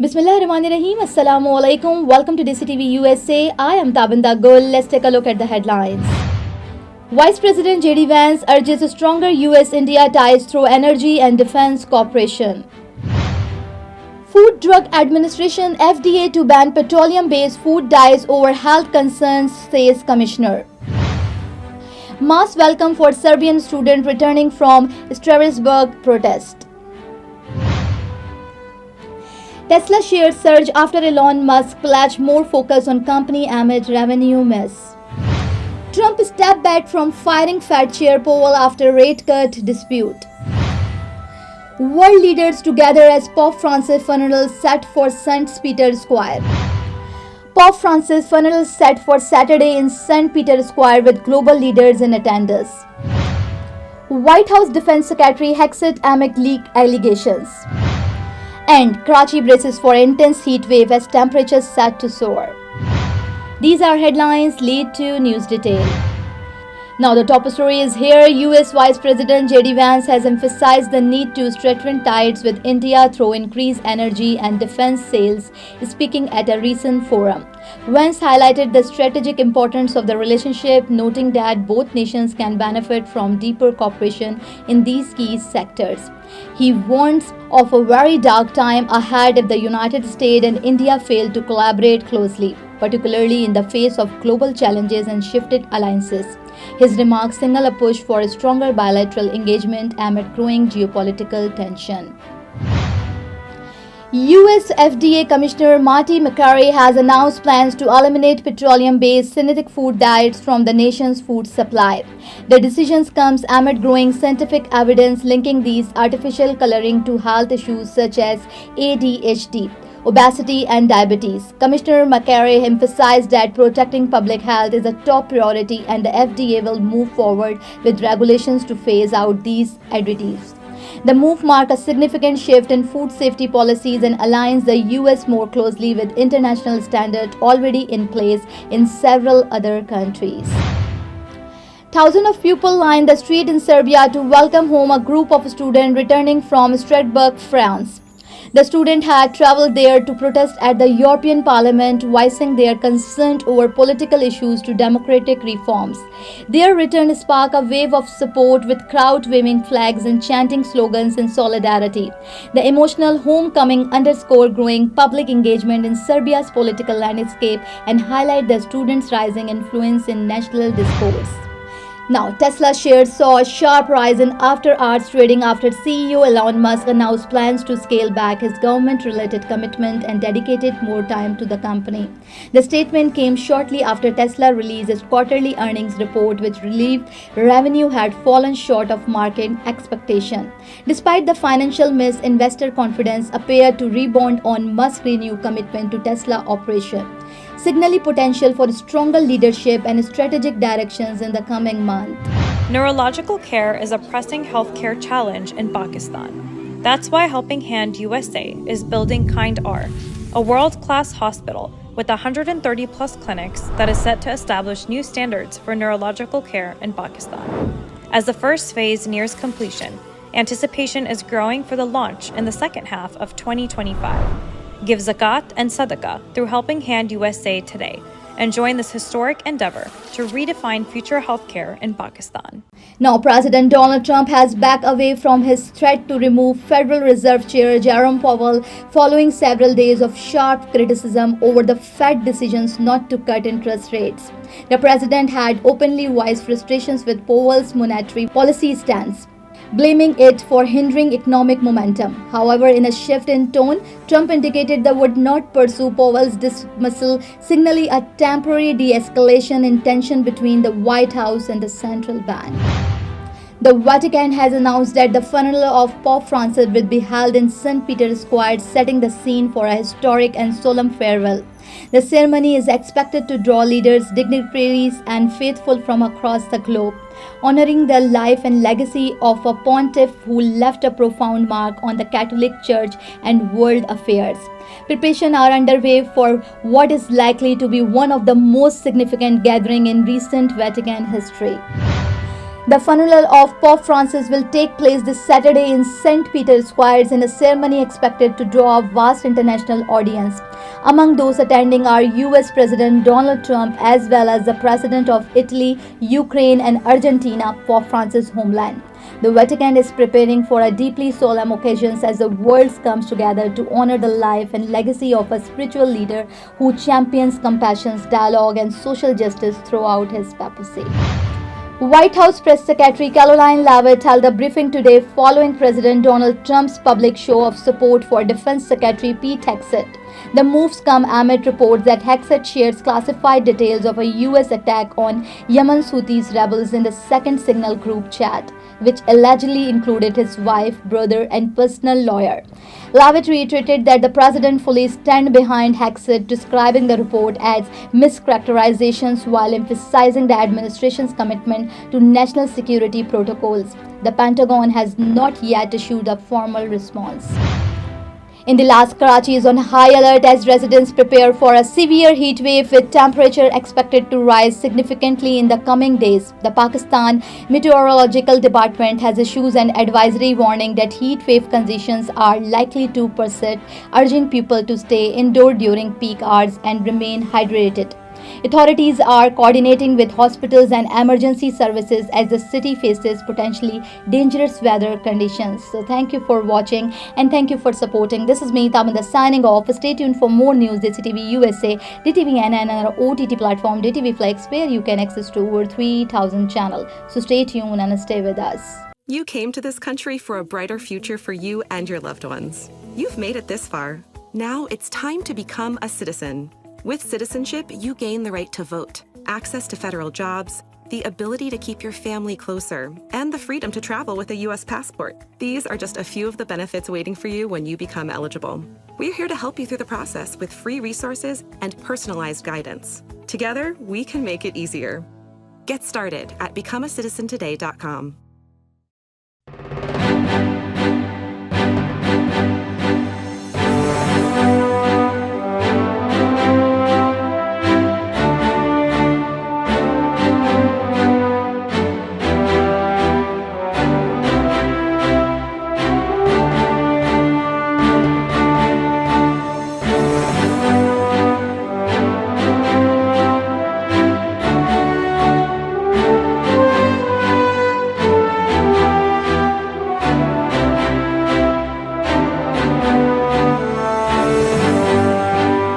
Bismillahirrahmanirrahim. Assalamu alaikum. Welcome to Desi TV USA. I am Tabinda Gul. Let's take a look at the headlines. Vice President J.D. Vance urges stronger US-India ties through energy and defense cooperation. Food Drug Administration FDA to ban petroleum-based food dyes over health concerns, says Commissioner. Mass welcome for Serbian student returning from Strasbourg protest. Tesla shares surge after Elon Musk pledged more focus on company amid revenue miss. Trump stepped back from firing Fed Chair Powell after rate cut dispute. World leaders together as Pope Francis funeral set for St. Peter's Square. Pope Francis funeral set for Saturday in St. Peter's Square with global leaders in attendance. White House Defense Secretary Hexit amid leak allegations. And Karachi braces for intense heat wave as temperatures set to soar. These are headlines, lead to news detail. Now the top story is here. US Vice President J.D. Vance has emphasized the need to strengthen ties with India through increased energy and defense sales, speaking at a recent forum. Vance highlighted the strategic importance of the relationship, noting that both nations can benefit from deeper cooperation in these key sectors. He warns of a very dark time ahead if the United States and India fail to collaborate closely, particularly in the face of global challenges and shifted alliances. His remarks signal a push for a stronger bilateral engagement amid growing geopolitical tension. US FDA Commissioner Marty McCurry has announced plans to eliminate petroleum-based synthetic food dyes from the nation's food supply. The decision comes amid growing scientific evidence linking these artificial coloring to health issues such as ADHD, obesity and diabetes. Commissioner McCurry emphasized that protecting public health is a top priority and the FDA will move forward with regulations to phase out these additives. The move marks a significant shift in food safety policies and aligns the US more closely with international standards already in place in several other countries. Thousands of people lined the street in Serbia to welcome home a group of students returning from Strasbourg, France. The students had traveled there to protest at the European Parliament, voicing their concern over political issues to democratic reforms. Their return sparked a wave of support with crowd waving flags and chanting slogans in solidarity. The emotional homecoming underscored growing public engagement in Serbia's political landscape and highlight the students' rising influence in national discourse. Now, Tesla shares saw a sharp rise in after-hours trading after CEO Elon Musk announced plans to scale back his government-related commitment and dedicated more time to the company. The statement came shortly after Tesla released its quarterly earnings report, which revealed revenue had fallen short of market expectation. Despite the financial miss, investor confidence appeared to rebound on Musk's renewed commitment to Tesla operation, signaling potential for stronger leadership and strategic directions in the coming month. Neurological care is a pressing healthcare challenge in Pakistan. That's why Helping Hand USA is building Kind R, a world-class hospital with 130 plus clinics that is set to establish new standards for neurological care in Pakistan. As the first phase nears completion, anticipation is growing for the launch in the second half of 2025. Give zakat and sadaqah through Helping Hand USA today and join this historic endeavor to redefine future healthcare in Pakistan. Now, President Donald Trump has backed away from his threat to remove Federal Reserve Chair Jerome Powell following several days of sharp criticism over the Fed decisions not to cut interest rates. The president had openly voiced frustrations with Powell's monetary policy stance, blaming it for hindering economic momentum. However, in a shift in tone, Trump indicated they would not pursue Powell's dismissal, signaling a temporary de-escalation in tension between the White House and the central bank. The Vatican has announced that the funeral of Pope Francis will be held in St. Peter's Square, setting the scene for a historic and solemn farewell. The ceremony is expected to draw leaders, dignitaries, and faithful from across the globe, honoring the life and legacy of a pontiff who left a profound mark on the Catholic Church and world affairs. Preparations are underway for what is likely to be one of the most significant gatherings in recent Vatican history. The funeral of Pope Francis will take place this Saturday in St. Peter's Square in a ceremony expected to draw a vast international audience. Among those attending are US President Donald Trump as well as the President of Italy, Ukraine and Argentina, Pope Francis' homeland. The Vatican is preparing for a deeply solemn occasion as the world comes together to honor the life and legacy of a spiritual leader who champions compassion, dialogue and social justice throughout his papacy. White House Press Secretary Caroline Leavitt held a briefing today following President Donald Trump's public show of support for Defense Secretary Pete Hegseth. The moves come amid reports that Hegseth shares classified details of a U.S. attack on Yemen's Houthis rebels in the Second Signal group chat, which allegedly included his wife, brother, and personal lawyer. Leavitt reiterated that the president fully stands behind Hegseth, describing the report as mischaracterizations while emphasizing the administration's commitment to national security protocols. The Pentagon has not yet issued a formal response. In the last, Karachi is on high alert as residents prepare for a severe heat wave with temperature expected to rise significantly in the coming days. The Pakistan Meteorological Department has issued an advisory warning that heat wave conditions are likely to persist, urging people to stay indoors during peak hours and remain hydrated. Authorities are coordinating with hospitals and emergency services as the city faces potentially dangerous weather conditions. So thank you for watching and thank you for supporting. This is me, Tamanda, signing off. Stay tuned for more news. Desi TV USA, DTVN and our OTT platform DTV Flex, where you can access to over 3,000 channels. So stay tuned and stay with us. You came to this country for a brighter future for you and your loved ones. You've made it this far. Now it's time to become a citizen. With Citizenship, you gain the right to vote, access to federal jobs, the ability to keep your family closer, and the freedom to travel with a U.S. passport. These are just a few of the benefits waiting for you when you become eligible. We're here to help you through the process with free resources and personalized guidance. Together, we can make it easier. Get started at becomeacitizentoday.com.